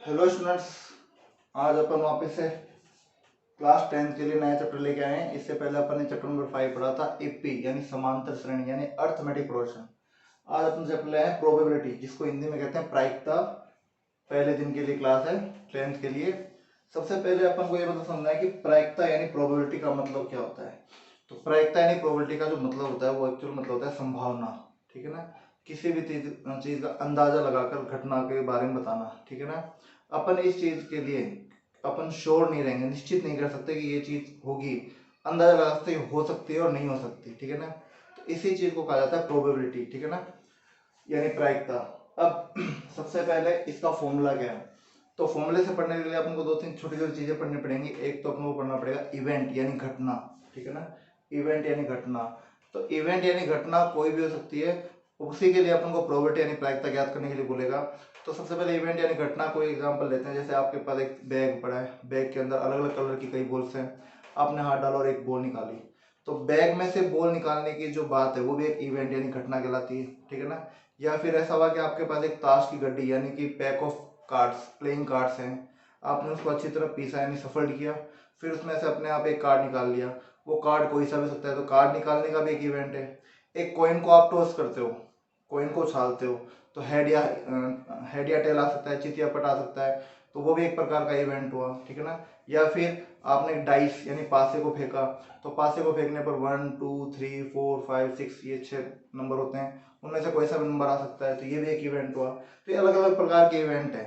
Hello students. आज अपन वापस से क्लास 10th के लिए नया चैप्टर लेके आए हैं। इससे पहले अपन ने चैप्टर नंबर 5 पढ़ा था एपी यानी समांतर श्रेणी यानी अर्थमेटिक प्रोग्रेशन। आज अपन चैप्टर ले आए हैं प्रोबेबिलिटी, जिसको हिंदी में कहते हैं प्रायिकता। पहले दिन के लिए क्लास है 10th के लिए। सबसे पहले अपन को ये मतलब समझना है कि प्रायिकता यानी प्रोबेबिलिटी का मतलब क्या होता है। तो प्रायिकता यानी प्रोबेबिलिटी का जो मतलब होता है वो एक्चुअल मतलब होता है संभावना। ठीक है ना, किसी भी चीज का अंदाजा लगाकर घटना के बारे में बताना। ठीक है ना, अपन इस चीज के लिए अपन श्योर नहीं रहेंगे, निश्चित नहीं कर सकते कि ये चीज होगी। अंदाजा लगा सकते हो सकती है और नहीं हो सकती। ठीक है ना, तो इसी चीज को कहा जाता है प्रोबेबिलिटी। ठीक है ना, यानी प्रायिकता। अब सबसे पहले इसका फॉर्मूला क्या है। तो फॉर्मूले से पढ़ने के लिए अपन को दो तीन छोटी छोटी चीजें पढ़नी पड़ेंगी। एक तो अपन को पढ़ना पड़ेगा इवेंट यानी घटना। ठीक है ना, इवेंट यानी घटना। तो इवेंट यानी घटना कोई भी हो सकती है, उसी के लिए अपन को प्रोबेबिलिटी यानी प्रायिकता ज्ञात करने के लिए बोलेगा। तो सबसे पहले इवेंट यानी घटना कोई एग्जांपल लेते हैं। जैसे आपके पास एक बैग पड़ा है, बैग के अंदर अलग अलग कलर की कई बॉल्स हैं। आपने हाथ डाला और एक बॉल निकाली, तो बैग में से बॉल निकालने की जो बात है वो भी एक इवेंट यानी घटना कहलाती है। ठीक है ना, या फिर ऐसा हुआ कि आपके पास एक ताश की गड्डी यानी कि pack of cards, playing cards हैं। आपने उसको अच्छी तरह पीसा यानी सफल किया, फिर उसमें से अपने आप एक कार्ड निकाल लिया। वो कार्ड कोई सा भी सकता है, तो कार्ड निकालने का भी एक इवेंट है। एक कॉइन को आप टॉस करते हो, कॉइन को उछालते हो, तो हेड या टेल आ सकता है, चित या पट आ सकता है, तो वो भी एक प्रकार का इवेंट हुआ। ठीक है ना, या फिर आपने डाइस यानी पासे को फेंका, तो पासे को फेंकने पर 1 2 3 4 5 6 ये 6 नंबर होते हैं, उनमें से कोई सा भी नंबर आ सकता है, तो ये भी एक इवेंट हुआ। तो ये अलग अलग प्रकार के इवेंट है।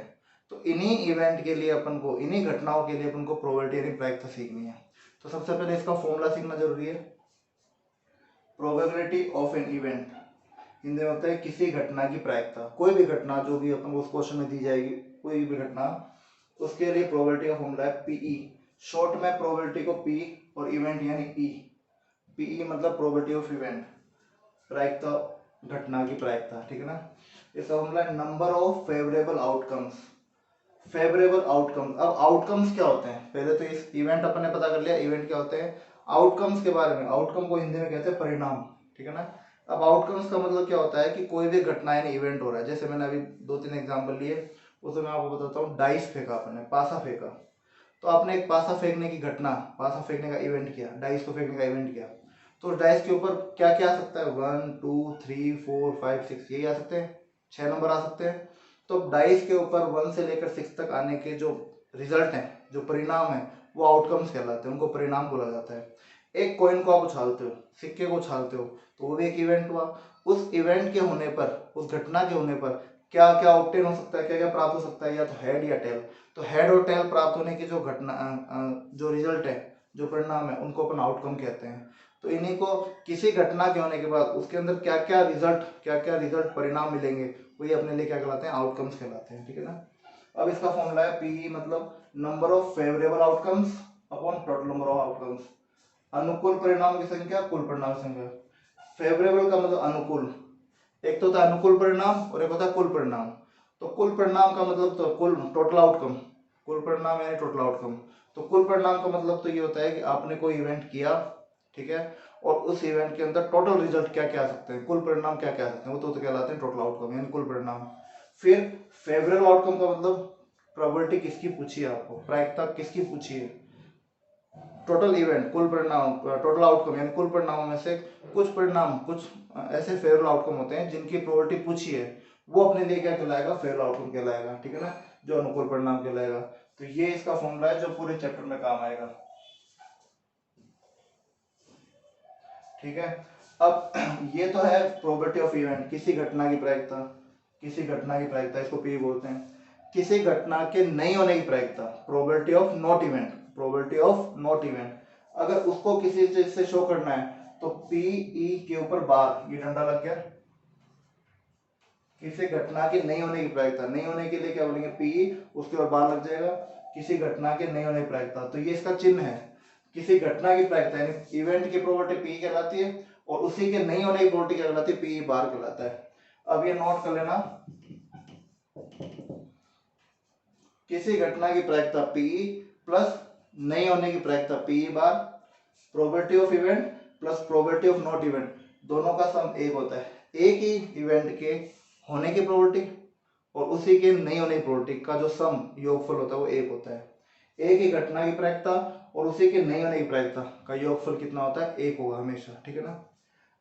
तो इन्हीं इवेंट के लिए अपन को, इन्हीं घटनाओं के लिए अपन को प्रोबेबिलिटी यानी प्रायिकता सीखनी है। तो सबसे पहले इसका फॉर्मूला सीखना जरूरी है। Probability of an event Hindi में होता है किसी घटना की प्रायिकता। कोई भी घटना जो भी अपन को उस क्वेश्चन में दी जाएगी, कोई भी घटना, उसके लिए प्रोबेबिलिटी का फॉर्मूला है पीई। शॉर्ट में प्रोबेबिलिटी को पी और इवेंट यानी ई। पीई मतलब प्रोबेबिलिटी ऑफ इवेंट, प्रायिकता, घटना की प्रायिकता। ठीक है ना, इसका फॉर्मूला है number of favourable outcomes. Favourable outcomes, अब आउटकम्स क्या होते हैं, पहले तो इस इवेंट अपन ने पता कर लिया इवेंट क्या होते हैं। आउटकम्स के बारे में, आउटकम को हिंदी में कहते हैं परिणाम। ठीक है ना, अब आउटकम्स का मतलब क्या होता है कि कोई भी घटना यानी इवेंट हो रहा है। जैसे मैंने अभी दो तीन एग्जांपल लिए, उसमें मैं आपको बताता हूँ। डाइस फेंका आपने, पासा फेंका, तो आपने एक पासा फेंकने की घटना, पासा फेंकने का इवेंट किया, डाइस को फेंकने का इवेंट किया। तो उस डाइस के ऊपर क्या क्या आ सकता है, 1 2 3 4 5 6 यही आ सकते हैं, 6 नंबर आ सकते हैं। तो डाइस के ऊपर 1 से लेकर 6 तक आने के जो रिजल्ट हैं, जो परिणाम है, वो आउटकम्स कहलाते हैं, उनको परिणाम बोला जाता है। एक कॉइन को आप उछालते हो, सिक्के को उछालते हो, तो वो भी एक इवेंट हुआ। उस इवेंट के होने पर, उस घटना के होने पर क्या क्या ऑब्टेन हो सकता है, क्या क्या प्राप्त हो सकता है, या तो हेड या टेल। तो हेड और टेल प्राप्त होने की जो घटना, जो रिजल्ट है, जो परिणाम है, उनको अपन आउटकम कहते हैं। तो इन्हीं को किसी घटना के होने के बाद उसके अंदर क्या क्या रिजल्ट परिणाम मिलेंगे, वही अपने लिए क्या कहलाते हैं, आउटकम्स कहलाते हैं। ठीक है ना, अब इसका फॉर्मूला है पी मतलब number of favourable outcomes upon total number of outcomes. अनुकूल परिणाम की संख्या कुल परिणाम की संख्या। फेवरेबल का मतलब अनुकूल, एक तो होता है अनुकूल परिणाम और एक होता है कुल परिणाम। तो कुल परिणाम का मतलब तो कुल टोटल आउटकम, कुल परिणाम यानी टोटल आउटकम। तो कुल परिणाम का मतलब तो ये होता है कि आपने कोई इवेंट किया, ठीक है, और उस इवेंट के अंदर टोटल रिजल्ट क्या क्या आ सकते हैं, कुल परिणाम क्या क्या आ सकते हैं, वो तो कहलाते हैं टोटल आउटकम यानी कुल परिणाम। फिर फेवरेबल आउटकम का मतलब प्रोबेबिलिटी किसकी पूछी है आपको, प्रायिकता किसकी पूछी है। टोटल इवेंट, कुल परिणाम, टोटल आउटकम यानी कुल परिणामों में से कुछ परिणाम, कुछ ऐसे फेवरेबल आउटकम होते हैं जिनकी प्रोबेबिलिटी पूछी है, वो अपने लिए क्या कहलाएगा, फेवरेबल आउटकम कहलाएगा। ठीक है ना, जो अनुकूल परिणाम कहलाएगा। तो ये इसका फॉर्मूला है जो पूरे चैप्टर में काम आएगा। ठीक है, अब ये तो है प्रोबेबिलिटी ऑफ इवेंट, किसी घटना की प्रायिकता, किसी घटना की प्रायिकता, इसको पी बोलते हैं। किसी घटना के नहीं होने की प्रायिकता, probability of not event, probability of not event. अगर उसको किसी चीज से शो करना है तो पी ई के ऊपर बार, ये डंडा लग गया। किसी घटना के नहीं होने की प्रायिकता, नहीं होने के लिए क्या बोलेंगे, पी, उसके ऊपर बार लग जाएगा। किसी घटना के नहीं होने की प्रायिकता, तो ये इसका चिन्ह है। किसी घटना की प्रायिकता यानी इवेंट की प्रोबेबिलिटी पी कहलाती है, और उसी के नहीं होने की प्रोबेबिलिटी क्या कहलाती है, पी बार कहलाता है। अब ये नोट कर लेना, किसी घटना की प्रायिकता पी प्लस नहीं होने की प्रायिकता P bar, probability of event plus probability of not event, दोनों का सम एक होता है। एक ही इवेंट के होने की प्रोबेबिलिटी और उसी के नहीं होने की प्रोबेबिलिटी का जो सम योगफल होता है वो 1 होता है। एक ही घटना की प्रायिकता और उसी के नहीं होने की प्रायिकता का योगफल कितना होता है? 1 होगा हमेशा, ठीक है ना।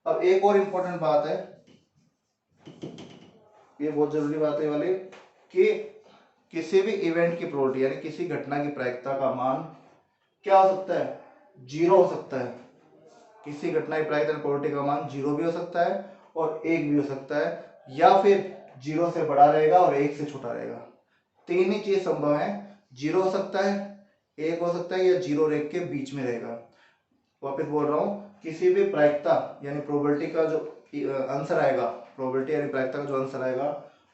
अब एक और इम्पोर्टेंट बात है, ये बहुत जरूरी बात है वाली, कि किसी भी इवेंट की प्रोबेबिलिटी यानी किसी घटना की प्रायिकता का मान क्या हो सकता है? 0 हो सकता है। किसी घटना की प्रायिकता प्रोबेबिलिटी का मान 0 भी हो सकता है और 1 भी हो सकता है, या फिर 0 से बड़ा रहेगा और 1 से छोटा रहेगा। तीन ही चीज संभव है, 0 हो सकता है, 1 हो सकता है, या 0 और 1 के बीच में रहेगा। वापस बोल रहा हूँ, किसी भी प्रायिकता यानी प्रोबेबिलिटी का जो आंसर आएगा, प्रोबेबिलिटी यानी प्रायिकता का जो आंसर आएगा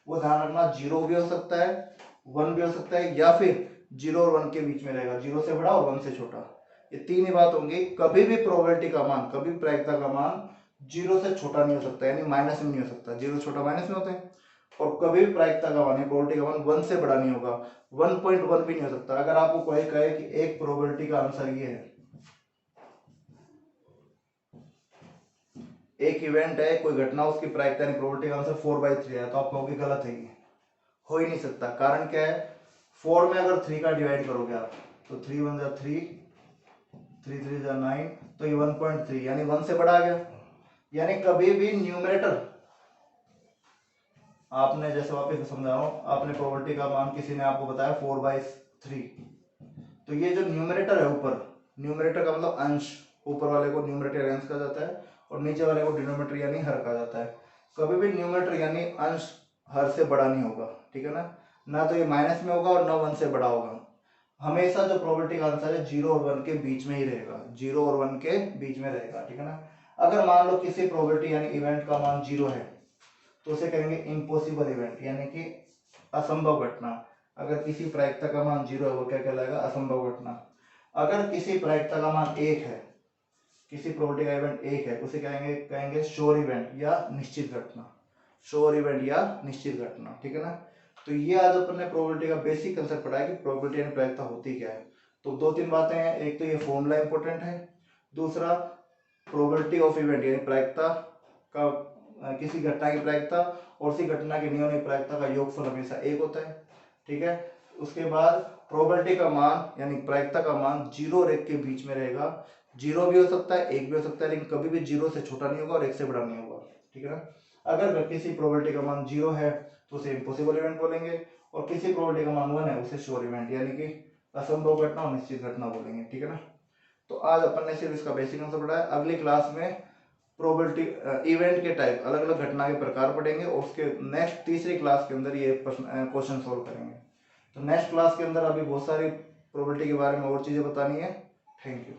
वो ध्यान रखना 0 भी हो सकता है, 1 भी हो सकता है, या फिर 0 और 1 के बीच में रहेगा, 0 से बड़ा और 1 से छोटा। ये तीन ही बात होंगी। कभी भी प्रोबेबिलिटी का मान, कभी प्रायिकता का मान 0 से छोटा नहीं हो सकता, यानी माइनस में नहीं हो सकता। 0 छोटा माइनस में होते हैं। और कभी भी प्रायिकता का मान, प्रोबेबिलिटी का मान 1 से बड़ा नहीं होगा, 1.1 भी नहीं हो सकता। अगर आपको कोई कहे कि एक प्रोबेबिलिटी का आंसर ये है, एक इवेंट है, कोई घटना, उसकी प्रायिकता यानी प्रोबेबिलिटी का आंसर 4/3 है, तो आप कहोगे गलत है, ये हो ही नहीं सकता। कारण क्या है? 4 में अगर 3 का डिवाइड करोगे आप, तो 3 1 जा 3, 3 3 जा 9, तो ये 1.3 यानी 1 से बड़ा आ गया। यानी कभी भी न्यूमरेटर, आपने जैसे वापस समझा रहा हूं, आपने प्रोबेबिलिटी का मान किसी ने आपको बताया 4/3, तो ये जो न्यूमरेटर है ऊपर, न्यूमरेटर का मतलब अंश, ऊपर वाले को न्यूमरेटर अंश कहा जाता है और नीचे वाले को डिनोमिनेटर यानी हर कहा जाता है। कभी भी न्यूमरेटर यानी अंश हर से बड़ा नहीं होगा, ठीक है ना। ना तो ये माइनस में होगा और ना 1 से बड़ा होगा। हमेशा जो प्रोबेबिलिटी का आंसर है 0 और 1 के बीच में ही रहेगा, 0 और 1 के बीच में रहेगा, ठीक है ना। अगर मान लो किसी प्रोबेबिलिटी यानी इवेंट का मान 0 है, तो उसे कहेंगे इम्पॉसिबल इवेंट, यानी कि असंभव घटना। अगर किसी प्रायिकता का मान 0 है, वो क्या कहलाएगा? असंभव घटना। अगर किसी प्रायिकता का मान 1 है, किसी प्रोबेबिलिटी का इवेंट 1 है, उसे कहेंगे कहेंगे श्योर इवेंट या निश्चित घटना, श्योर इवेंट या निश्चित घटना, ठीक है ना। तो ये आज अपन ने प्रोबेबिलिटी का बेसिक कंसेप्ट पढ़ा है कि प्रोबेबिलिटी यानी प्रायिकता होती क्या है। तो दो तीन बातें हैं, एक तो ये फॉर्मूला इंपॉर्टेंट है, दूसरा प्रोबेबिलिटी ऑफ इवेंट यानी प्रायिकता का, किसी घटना की प्रायिकता और उसी घटना की नहीं होने की प्रायिकता का योगफल हमेशा 1 होता है, ठीक है। उसके बाद प्रोबेबिलिटी का मान यानी प्रायिकता का मान 0 और 1 के बीच में रहेगा, 0 भी हो सकता है, 1 भी हो सकता है, लेकिन कभी भी 0 से छोटा नहीं होगा और 1 से बड़ा नहीं होगा, ठीक है ना। अगर किसी प्रोबेबिलिटी का मान 0 है तो उसे इम्पॉसिबल इवेंट बोलेंगे, और किसी प्रोबेबिलिटी का मान 1 है उसे श्योर इवेंट यानी कि असंभव घटना और निश्चित घटना बोलेंगे, ठीक है ना। तो आज अपन ने सिर्फ इसका बेसिक आंसर पढ़ा है। अगली क्लास में प्रोबेबिलिटी इवेंट के टाइप, अलग अलग घटना के प्रकार पढ़ेंगे और उसके नेक्स्ट तीसरी क्लास के अंदर ये क्वेश्चन सोल्व करेंगे। तो नेक्स्ट क्लास के अंदर अभी बहुत सारी प्रोबेबिलिटी के बारे में और चीजें बतानी है। Thank you.